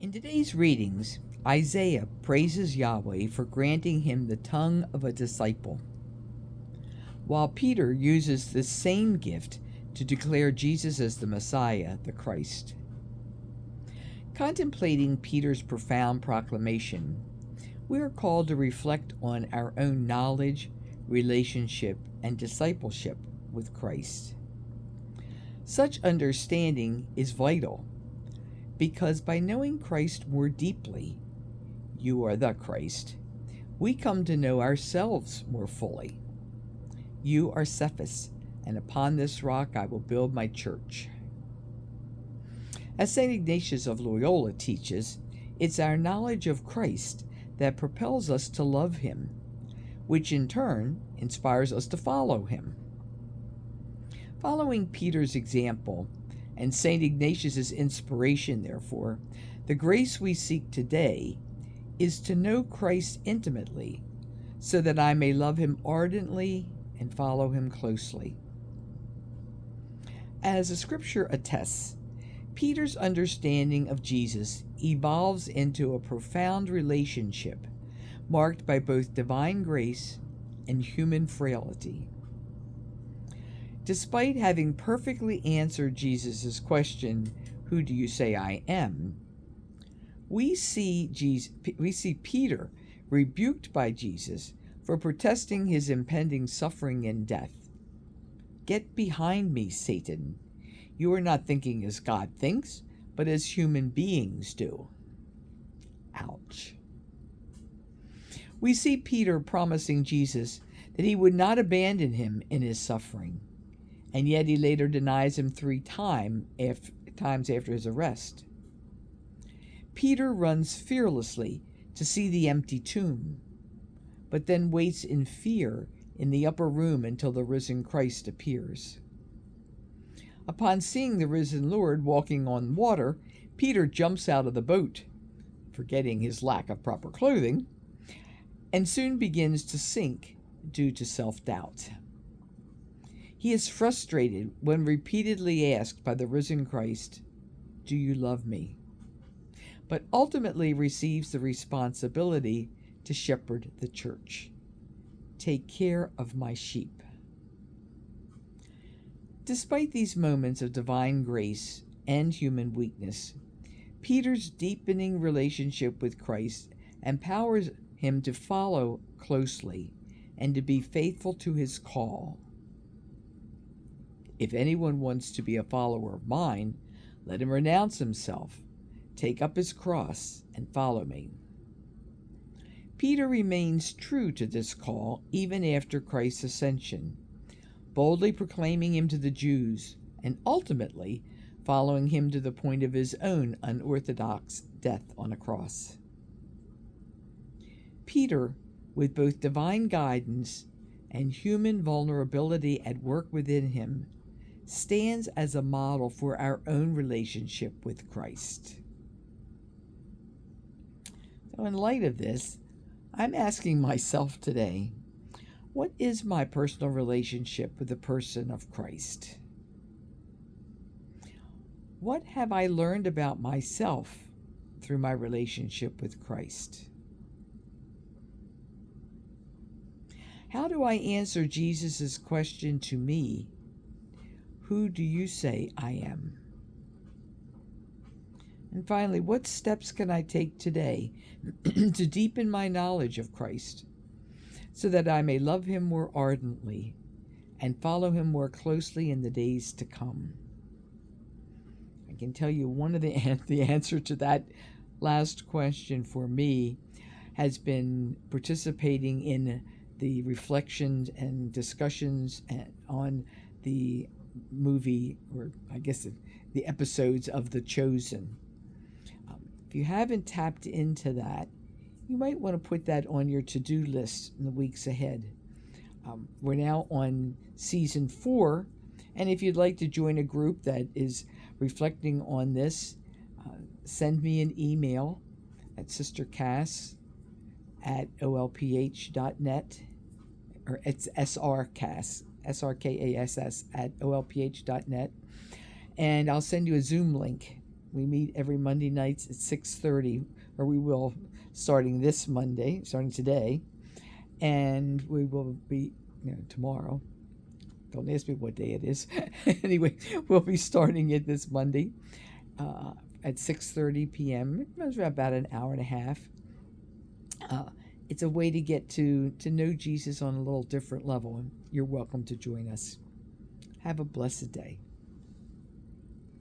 In today's readings, Isaiah praises Yahweh for granting him the tongue of a disciple, while Peter uses this same gift to declare Jesus as the Messiah, the Christ. Contemplating Peter's profound proclamation, we are called to reflect on our own knowledge, relationship, and discipleship with Christ. Such understanding is vital because by knowing Christ more deeply, you are the Christ, we come to know ourselves more fully. You are Cephas, and upon this rock I will build my church. As St. Ignatius of Loyola teaches, it's our knowledge of Christ that propels us to love him, which in turn inspires us to follow him. Following Peter's example and St. Ignatius's inspiration, therefore, the grace we seek today is to know Christ intimately so that I may love him ardently and follow him closely. As the scripture attests, Peter's understanding of Jesus evolves into a profound relationship marked by both divine grace and human frailty. Despite having perfectly answered Jesus' question, "Who do you say I am?" we see Peter rebuked by Jesus for protesting his impending suffering and death. "Get behind me, Satan. You are not thinking as God thinks, but as human beings do." Ouch. We see Peter promising Jesus that he would not abandon him in his suffering, and yet he later denies him 3 times after his arrest. Peter runs fearlessly to see the empty tomb, but then waits in fear in the upper room until the risen Christ appears. Upon seeing the risen Lord walking on water, Peter jumps out of the boat, forgetting his lack of proper clothing, and soon begins to sink due to self-doubt. He is frustrated when repeatedly asked by the risen Christ, "Do you love me?" but ultimately receives the responsibility to shepherd the church. "Take care of my sheep." Despite these moments of divine grace and human weakness, Peter's deepening relationship with Christ empowers him to follow closely and to be faithful to his call. "If anyone wants to be a follower of mine, let him renounce himself, take up his cross, and follow me." Peter remains true to this call even after Christ's ascension, boldly proclaiming him to the Jews and ultimately following him to the point of his own unorthodox death on a cross. Peter, with both divine guidance and human vulnerability at work within him, stands as a model for our own relationship with Christ. So in light of this, I'm asking myself today, what is my personal relationship with the person of Christ? What have I learned about myself through my relationship with Christ? How do I answer Jesus' question to me, "Who do you say I am?" And finally, what steps can I take today to deepen my knowledge of Christ so that I may love him more ardently and follow him more closely in the days to come? I can tell you one of the answer to that last question for me has been participating in the reflections and discussions on the movie, or I guess the episodes of The Chosen. If you haven't tapped into that, you might want to put that on your to-do list in the weeks ahead. We're now on season 4, and if you'd like to join a group that is reflecting on this, send me an email at sistercass@olph.net, or it's srcass, srkass at olph.net, and I'll send you a Zoom link We meet every Monday nights at 6:30, or we will, starting today, and we will be, tomorrow. Don't ask me what day it is. Anyway, we'll be starting it this Monday at 6:30 p.m. It's about an hour and a half. It's a way to get to know Jesus on a little different level, and you're welcome to join us. Have a blessed day.